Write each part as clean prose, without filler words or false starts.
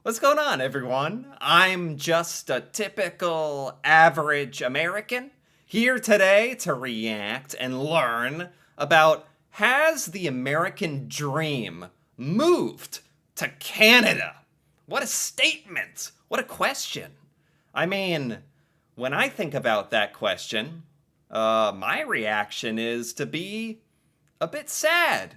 What's going on, everyone? I'm just a typical average American here today to react and learn about has the American dream moved to Canada? What a statement! What a question! I mean, when I think about that question, my reaction is to be a bit sad.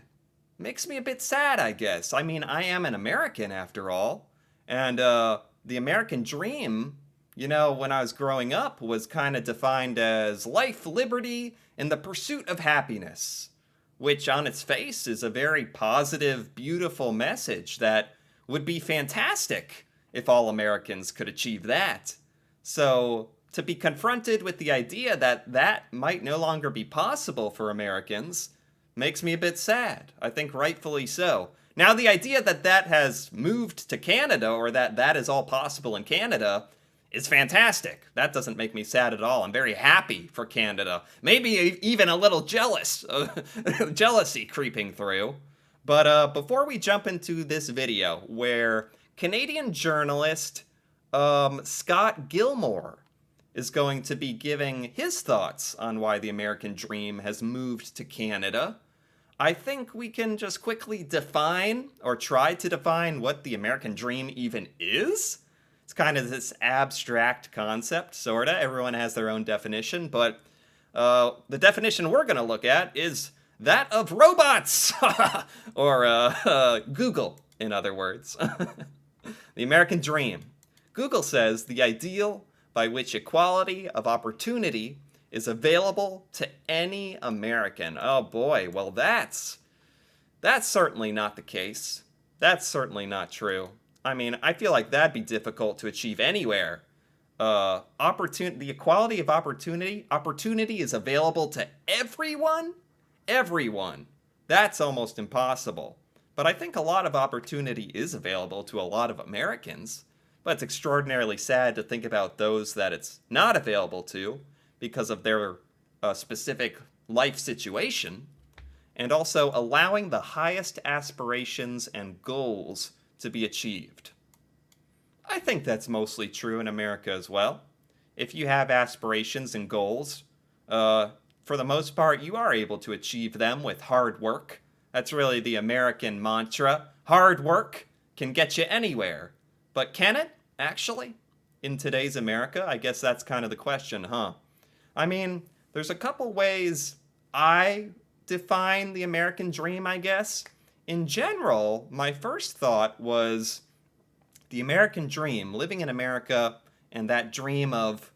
Makes me a bit sad, I guess. I mean, I am an American after all. And the American dream, when I was growing up, was kind of defined as life, liberty, and the pursuit of happiness, which on its face is a very positive, beautiful message that would be fantastic if all Americans could achieve that. So, to be confronted with the idea that that might no longer be possible for Americans makes me a bit sad. I think rightfully so. Now, the idea that that has moved to Canada or that that is all possible in Canada is fantastic. That doesn't make me sad at all. I'm very happy for Canada. Maybe even a little jealous, jealousy creeping through. But before we jump into this video, where Canadian journalist Scott Gilmore is going to be giving his thoughts on why the American dream has moved to Canada, I think we can just quickly define or try to define what the American dream even is. It's kind of this abstract concept, sorta. Everyone has their own definition, but the definition we're going to look at is that of robots, or Google, in other words. The American dream. Google says the ideal by which equality of opportunity is available to any American. Oh boy, well that's certainly not the case. That's certainly not true. I mean, I feel like that'd be difficult to achieve anywhere. The equality of opportunity is available to everyone? Everyone. That's almost impossible. But I think a lot of opportunity is available to a lot of Americans. But it's extraordinarily sad to think about those that it's not available to because of their specific life situation, and also allowing the highest aspirations and goals to be achieved. I think that's mostly true in America as well. If you have aspirations and goals, for the most part, you are able to achieve them with hard work. That's really the American mantra. Hard work can get you anywhere. But can it, actually? In today's America? I guess that's kind of the question, huh? I mean, there's a couple ways I define the American dream, I guess. In general, my first thought was the American dream, living in America, and that dream of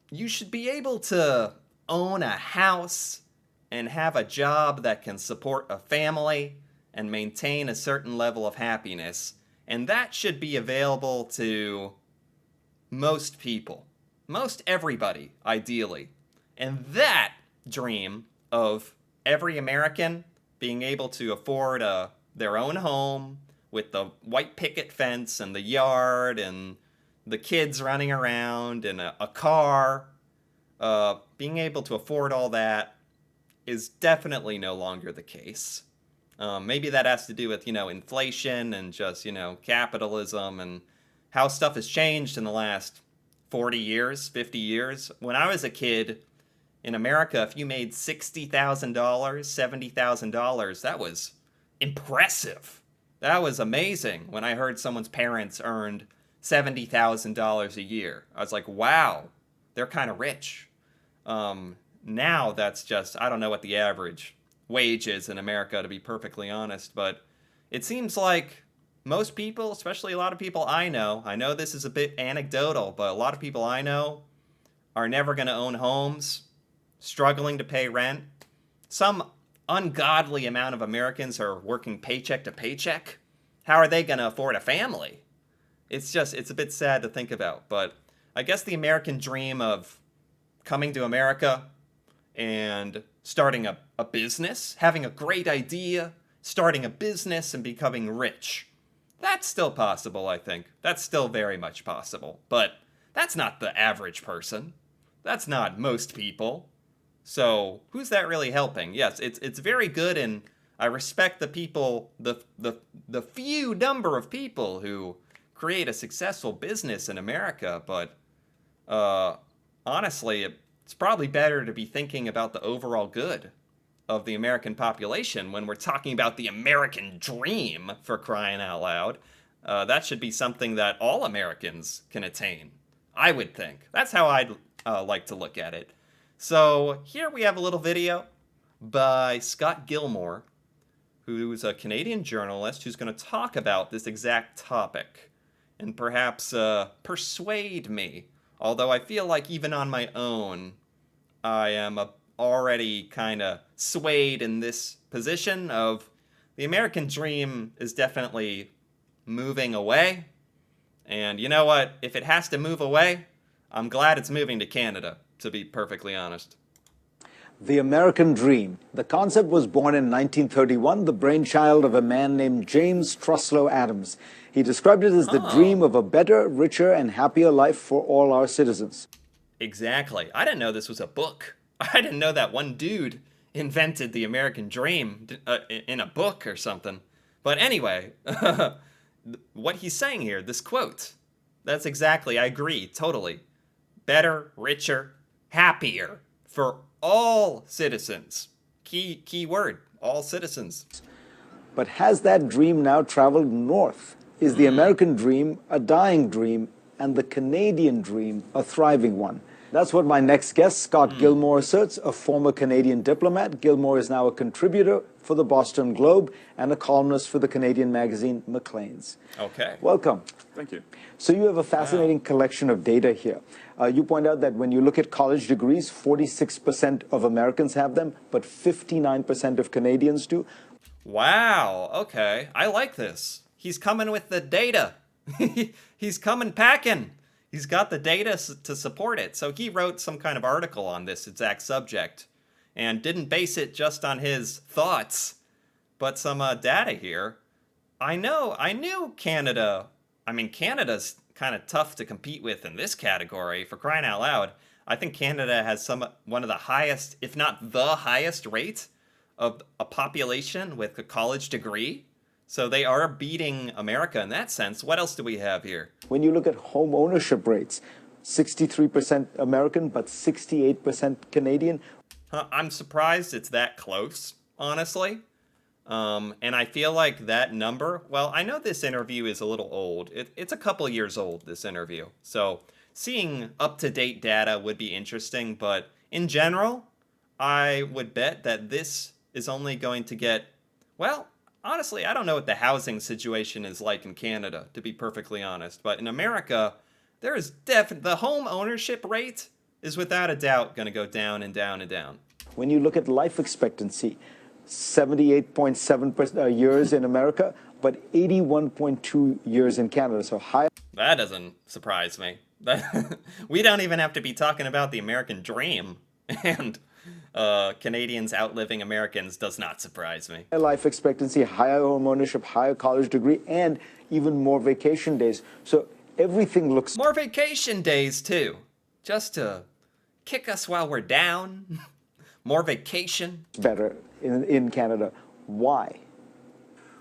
you should be able to own a house and have a job that can support a family and maintain a certain level of happiness. And that should be available to most people. Most everybody, ideally. And that dream of every American being able to afford their own home with the white picket fence and the yard and the kids running around and a car, being able to afford all that is definitely no longer the case. Maybe that has to do with, inflation and just, capitalism and how stuff has changed in the last 40 years, 50 years. When I was a kid in America, if you made $60,000, $70,000, that was impressive. That was amazing when I heard someone's parents earned $70,000 a year. I was like, wow, they're kind of rich. Now that's just, I don't know what the average wage is in America, to be perfectly honest, but it seems like most people, especially a lot of people I know this is a bit anecdotal, but a lot of people I know are never going to own homes, struggling to pay rent. Some ungodly amount of Americans are working paycheck to paycheck. How are they going to afford a family? It's a bit sad to think about, but I guess the American dream of coming to America and starting a business, having a great idea, starting a business and becoming rich. That's still possible, I think. That's still very much possible. But that's not the average person. That's not most people. So who's that really helping? Yes, it's very good in I respect the people, the few number of people who create a successful business in America, but honestly, it's probably better to be thinking about the overall good of the American population when we're talking about the American dream, for crying out loud. That should be something that all Americans can attain, I would think. That's how I'd like to look at it. So here we have a little video by Scott Gilmore, who's a Canadian journalist who's going to talk about this exact topic and perhaps persuade me. Although I feel like even on my own, I am already kind of swayed in this position of the American dream is definitely moving away. And you know what? If it has to move away, I'm glad it's moving to Canada, to be perfectly honest. The American Dream. The concept was born in 1931, the brainchild of a man named James Truslow Adams. He described it as the dream of a better, richer, and happier life for all our citizens. Exactly. I didn't know this was a book. I didn't know that one dude invented the American dream in a book or something. But anyway, what he's saying here, this quote, that's exactly, I agree, totally. Better, richer, happier for all citizens. Key word, all citizens. But has that dream now traveled north? Is the American dream a dying dream and the Canadian dream a thriving one? That's what my next guest, Scott Gilmore, asserts, a former Canadian diplomat. Gilmore is now a contributor for the Boston Globe and a columnist for the Canadian magazine Maclean's. Okay. Welcome. Thank you. So you have a fascinating collection of data here. You point out that when you look at college degrees, 46% of Americans have them, but 59% of Canadians do. Wow, okay. I like this. He's coming with the data. He's coming packing. He's got the data to support it. So he wrote some kind of article on this exact subject and didn't base it just on his thoughts, but some data here. I knew Canada. I mean, Canada's kind of tough to compete with in this category, for crying out loud. I think Canada has one of the highest, if not the highest rate of a population with a college degree. So they are beating America in that sense. What else do we have here? When you look at home ownership rates, 63% American, but 68% Canadian. I'm surprised it's that close, honestly. And I feel like that number, well, I know this interview is a little old. It's a couple years old, this interview. So seeing up-to-date data would be interesting. But in general, I would bet that this is only going to get, well, honestly, I don't know what the housing situation is like in Canada, to be perfectly honest. But in America, there is the home ownership rate is without a doubt going to go down and down and down. When you look at life expectancy, 78.7 years in America, but 81.2 years in Canada, so high. That doesn't surprise me. We don't even have to be talking about the American dream, and Canadians outliving Americans does not surprise me. Life expectancy, higher home ownership, higher college degree, and even more vacation days. So everything looks... More vacation days, too. Just to kick us while we're down. More vacation. Better in Canada. Why?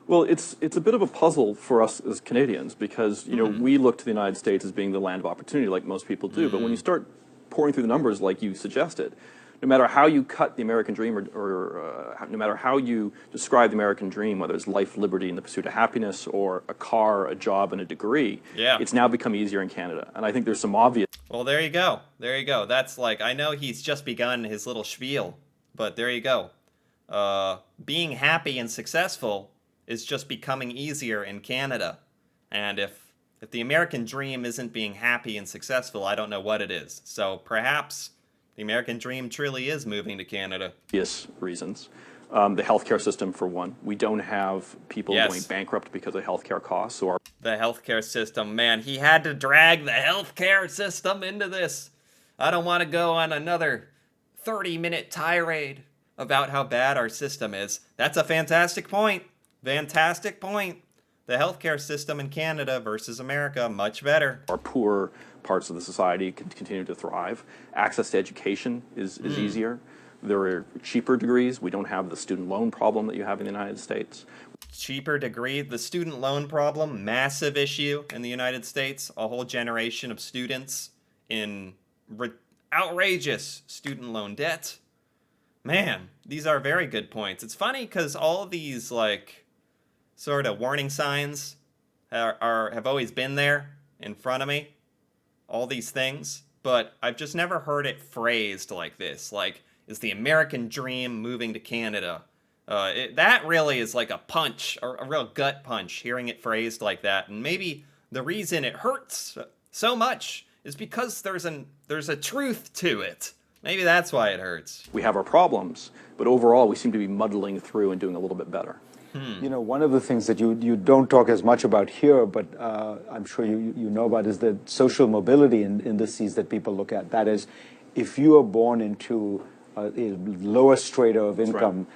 Well, it's a bit of a puzzle for us as Canadians because, you know, we look to the United States as being the land of opportunity like most people do. But when you start pouring through the numbers like you suggested, no matter how you cut the American dream or no matter how you describe the American dream, whether it's life, liberty, and the pursuit of happiness, or a car, a job, and a degree, it's now become easier in Canada. And I think there's some obvious... Well, there you go. There you go. That's like, I know he's just begun his little spiel, but there you go. Being happy and successful is just becoming easier in Canada. And if the American dream isn't being happy and successful, I don't know what it is. So perhaps the American dream truly is moving to Canada. Obvious reasons. The healthcare system, for one. We don't have people going bankrupt because of healthcare costs. So the healthcare system, man, he had to drag the healthcare system into this. I don't want to go on another 30-minute tirade about how bad our system is. That's a fantastic point. Fantastic point. The healthcare system in Canada versus America, much better. Our poor parts of the society can continue to thrive. Access to education is easier. There are cheaper degrees. We don't have the student loan problem that you have in the United States. Cheaper degree, the student loan problem, massive issue in the United States. A whole generation of students in outrageous student loan debt. Man, these are very good points. It's funny because all of these like sort of warning signs have always been there in front of me. All these things, but I've just never heard it phrased like this. Like, is the American dream moving to Canada? That really is like a punch, or a real gut punch, hearing it phrased like that. And maybe the reason it hurts so much is because there's a truth to it. Maybe that's why it hurts. We have our problems, but overall we seem to be muddling through and doing a little bit better. You know, one of the things that you don't talk as much about here, but I'm sure you know about, is the social mobility indices that people look at. That is, if you are born into a lower strata of income,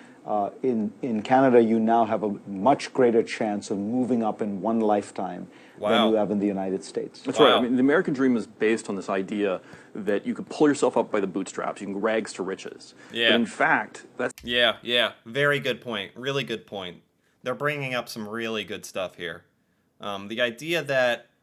in Canada, you now have a much greater chance of moving up in one lifetime than you have in the United States. That's right. I mean, the American dream is based on this idea that you can pull yourself up by the bootstraps. You can rags to riches. Yeah. But in fact, that's... Yeah. Very good point. Really good point. They're bringing up some really good stuff here. The idea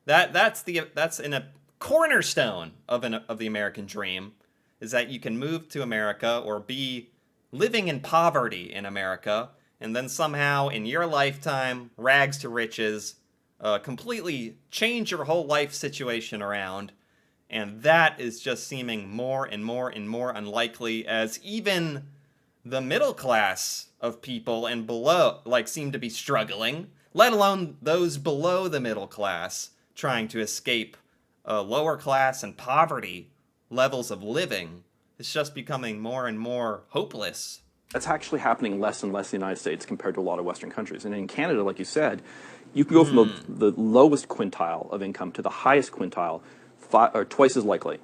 that's in a cornerstone of the American dream is that you can move to America or be living in poverty in America, and then somehow in your lifetime, rags to riches, completely change your whole life situation around. And that is just seeming more and more and more unlikely, as even the middle class of people and below seem to be struggling, let alone those below the middle class trying to escape lower class and poverty levels of living. It's just becoming more and more hopeless. That's actually happening less and less in the United States compared to a lot of Western countries. And in Canada, like you said, you can go from the lowest quintile of income to the highest quintile or twice as likely.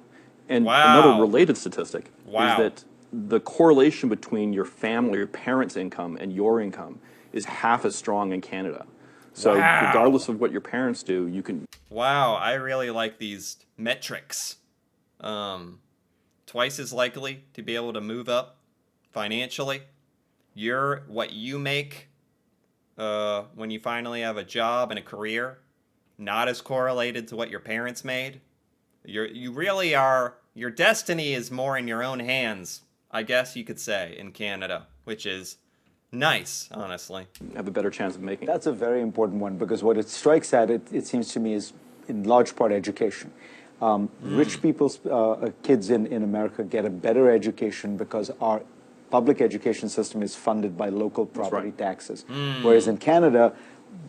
And another related statistic is that the correlation between your family, your parents' income, and your income is half as strong in Canada. So regardless of what your parents do, you can... Wow, I really like these metrics. Twice as likely to be able to move up financially. What you make when you finally have a job and a career, not as correlated to what your parents made. You really are... Your destiny is more in your own hands, I guess you could say, in Canada, which is nice, honestly. Have a better chance of making it. That's a very important one, because what it strikes at, it seems to me, is in large part education. Rich people's kids in America get a better education because our public education system is funded by local property taxes. Whereas in Canada,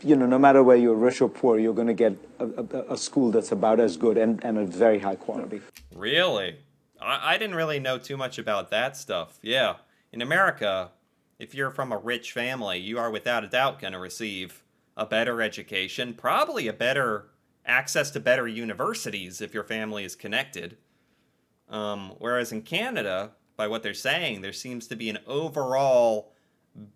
you know, no matter where you're rich or poor, you're going to get a school that's about as good and a very high quality. Really? I didn't really know too much about that stuff. Yeah. In America, if you're from a rich family, you are without a doubt going to receive a better education, probably a better access to better universities if your family is connected. Whereas in Canada, by what they're saying, there seems to be an overall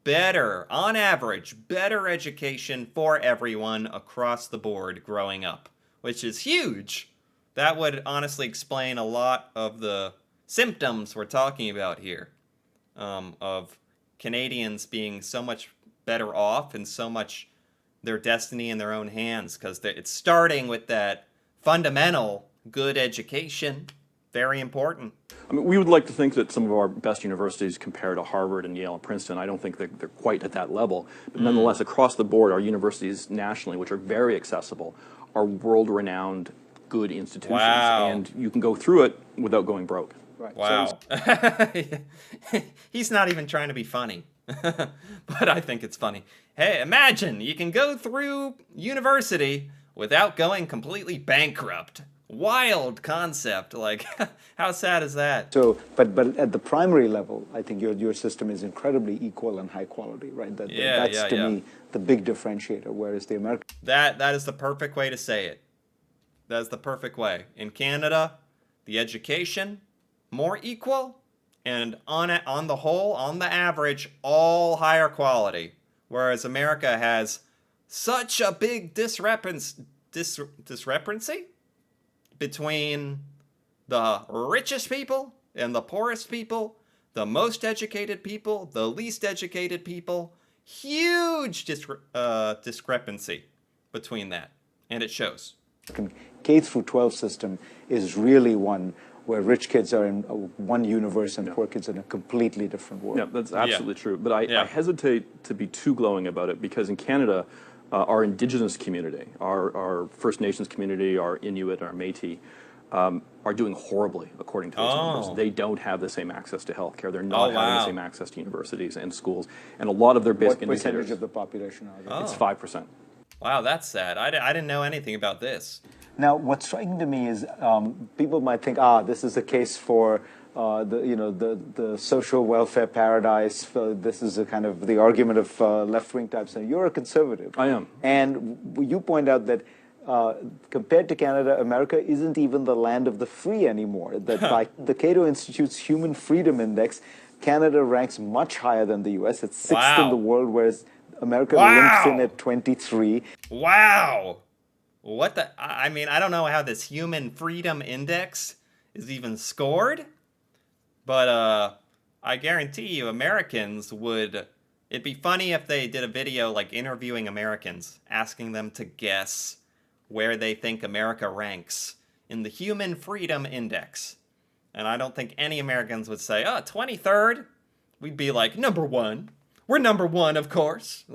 better, on average, better education for everyone across the board growing up, which is huge. That would honestly explain a lot of the symptoms we're talking about here, of Canadians being so much better off and so much their destiny in their own hands, because it's starting with that fundamental good education. Very important. I mean, we would like to think that some of our best universities compare to Harvard and Yale and Princeton. I don't think they're quite at that level. But nonetheless, across the board, our universities nationally, which are very accessible, are world-renowned good institutions. Wow. And you can go through it without going broke. Right. Wow. He's not even trying to be funny. But I think it's funny. Hey, imagine you can go through university without going completely bankrupt. Wild concept. Like, how sad is that? So, but at the primary level, I think your system is incredibly equal and high quality, right? That's to me the big differentiator. Whereas the American... That is the perfect way to say it. That is the perfect way. In Canada, the education, more equal, and on the whole, on the average, all higher quality. Whereas America has such a big discrepancy between the richest people and the poorest people the most educated people, the least educated people. Huge discrepancy between that, and it shows. K through 12 system is really one where rich kids are in one universe and poor kids in a completely different world. Yeah, that's absolutely true. But I Yeah. hesitate to be too glowing about it because in Canada, our Indigenous community, our First Nations community, our Inuit, our Métis, are doing horribly according to those numbers. They don't have the same access to healthcare. They're not having the same access to universities and schools. And a lot of their basic What percentage indicators, of the population are they? it's 5%. Wow, that's sad. I didn't know anything about this. Now, what's striking to me is people might think, this is a case for the social welfare paradise. This is a kind of the argument of left-wing types. And you're a conservative. I am. And you point out that compared to Canada, America isn't even the land of the free anymore. That by the Cato Institute's Human Freedom Index, Canada ranks much higher than the U.S. It's sixth in the world, whereas America limps in at 23. Wow. What the? I mean, I don't know how this Human Freedom Index is even scored, but I guarantee you Americans would... It'd be funny if they did a video like interviewing Americans, asking them to guess where they think America ranks in the Human Freedom Index. And I don't think any Americans would say, 23rd? We'd be like, number one. We're number one, of course.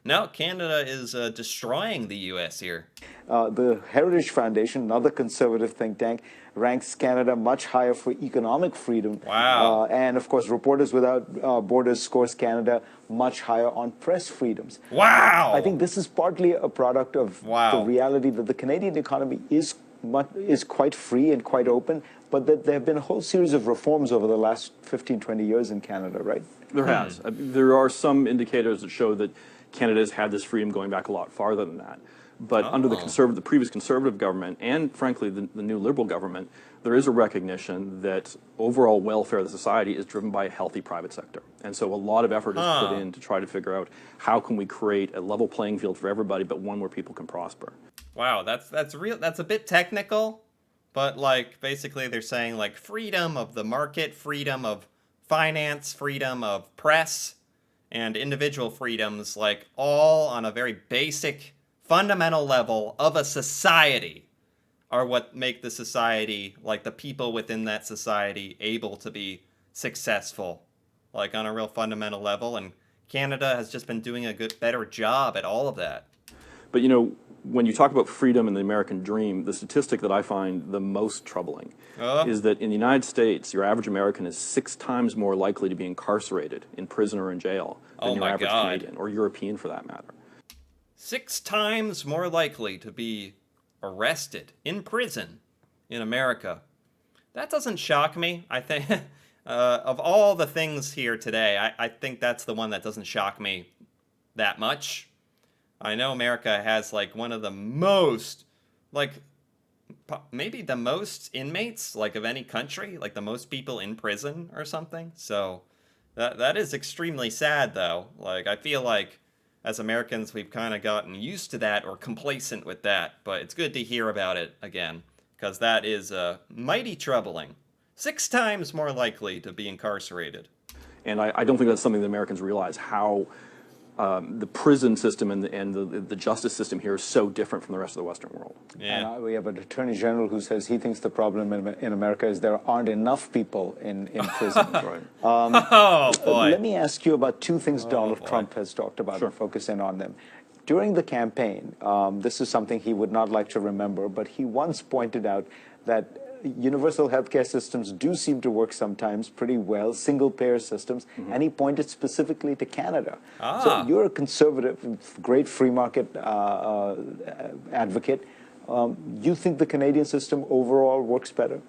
No, Canada is destroying the U.S. here. The Heritage Foundation, another conservative think tank, ranks Canada much higher for economic freedom. Wow. And, of course, Reporters Without Borders scores Canada much higher on press freedoms. Wow. I think this is partly a product of the reality that the Canadian economy is quite free and quite open, but that there have been a whole series of reforms over the last 15, 20 years in Canada, right? There has. There are some indicators that show that Canada has had this freedom going back a lot farther than that. But under the previous Conservative government, and frankly the new Liberal government, there is a recognition that overall welfare of the society is driven by a healthy private sector. And so a lot of effort is put in to try to figure out how can we create a level playing field for everybody, but one where people can prosper. Wow, that's real. That's a bit technical, but like basically they're saying like freedom of the market, freedom of finance, freedom of press, and individual freedoms, like all on a very basic, fundamental level of a society, are what make the society, like the people within that society, able to be successful, like on a real fundamental level. And Canada has just been doing a better job at all of that. But you know, when you talk about freedom and the American dream, the statistic that I find the most troubling is that in the United States, your average American is 6 times more likely to be incarcerated in prison or in jail than your average Canadian, or European for that matter. 6 times more likely to be arrested in prison in America. That doesn't shock me. I think of all the things here today, I think that's the one that doesn't shock me that much. I know America has like one of the most, like maybe the most inmates like of any country, like the most people in prison or something. So that is extremely sad though. Like I feel like as Americans we've kind of gotten used to that or complacent with that, but it's good to hear about it again because that is mighty troubling. 6 times more likely to be incarcerated. And I don't think that's something that Americans realize, how the prison system and the justice system here is so different from the rest of the Western world. Yeah. And we have an attorney general who says he thinks the problem in America is there aren't enough people in prison. Right. Oh, boy. Let me ask you about 2 things Donald Trump has talked about and focus in on them. During the campaign, this is something he would not like to remember, but he once pointed out that universal healthcare systems do seem to work sometimes pretty well, single-payer systems, and he pointed specifically to Canada. So you're a conservative, great free market advocate. You think the Canadian system overall works better?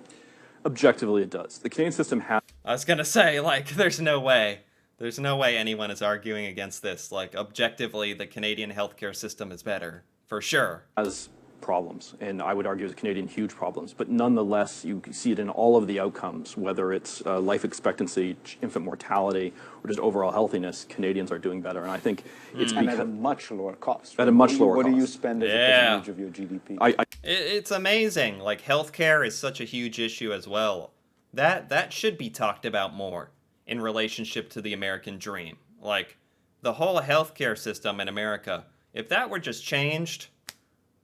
Objectively, it does. The Canadian system has... I was going to say, like, there's no way. There's no way anyone is arguing against this. Like, objectively, the Canadian healthcare system is better, for sure. Has problems, and I would argue as Canadian huge problems, but nonetheless you see it in all of the outcomes, whether it's life expectancy, infant mortality, or just overall healthiness. Canadians are doing better, and I think it's and at a much lower cost. At a much lower cost. What do you spend as a percentage of your GDP? It's amazing. Like, healthcare is such a huge issue as well. That should be talked about more. in relationship to the American dream. Like, the whole healthcare system in America, if that were just changed,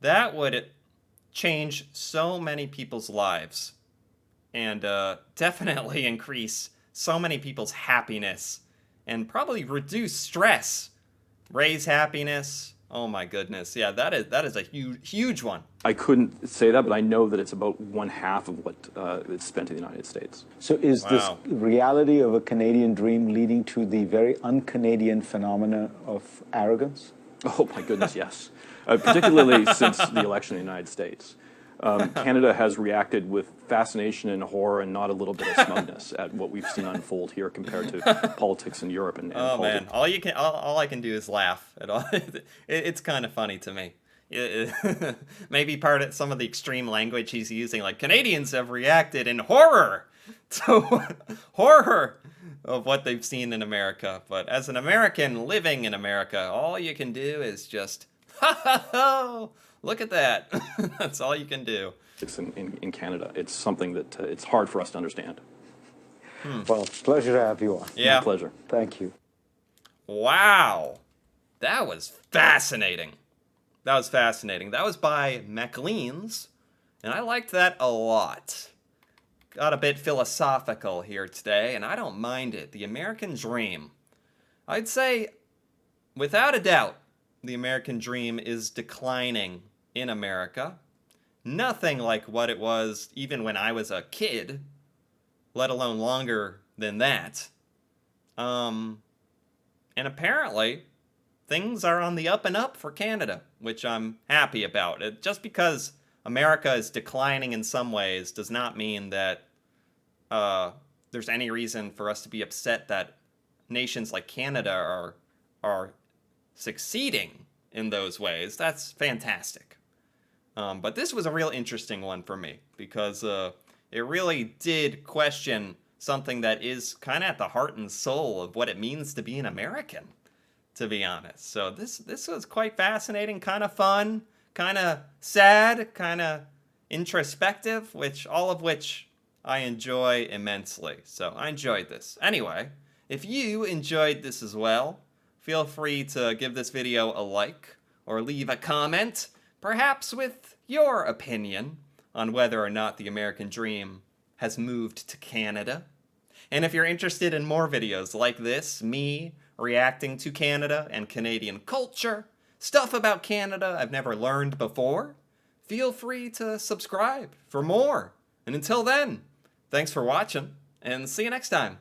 that would change so many people's lives and definitely increase so many people's happiness and probably reduce stress, raise happiness. Oh my goodness. Yeah, that is a huge one. I couldn't say that, but I know that it's about 1/2 of what is spent in the United States. So is this Wow. reality of a Canadian dream leading to the very un-Canadian phenomena of arrogance? Oh my goodness, yes. Particularly since the election in the United States. Canada has reacted with fascination and horror and not a little bit of smugness at what we've seen unfold here compared to politics in Europe and Oh politics. man, all I can do is laugh at all. It's kind of funny to me. Maybe part of some of the extreme language he's using, like Canadians have reacted in horror to horror of what they've seen in America. But as an American living in America, all you can do is just look at that. That's all you can do. In Canada. It's something that it's hard for us to understand. Well, pleasure to have you on. Yeah. My pleasure. Thank you. Wow. That was fascinating. That was fascinating. That was by Maclean's, and I liked that a lot. Got a bit philosophical here today, and I don't mind it. The American dream. I'd say, without a doubt, the American dream is declining in America. Nothing like what it was even when I was a kid, let alone longer than that. And apparently, things are on the up and up for Canada, which I'm happy about. Just because America is declining in some ways does not mean that there's any reason for us to be upset that nations like Canada are succeeding in those ways. That's fantastic. But this was a real interesting one for me because it really did question something that is kind of at the heart and soul of what it means to be an American, to be honest. So this was quite fascinating, kind of fun, kind of sad, kind of introspective, all of which I enjoy immensely. So I enjoyed this. Anyway, if you enjoyed this as well, feel free to give this video a like or leave a comment, perhaps with your opinion on whether or not the American dream has moved to Canada. And if you're interested in more videos like this, me reacting to Canada and Canadian culture, stuff about Canada I've never learned before, feel free to subscribe for more. And until then, thanks for watching, and see you next time.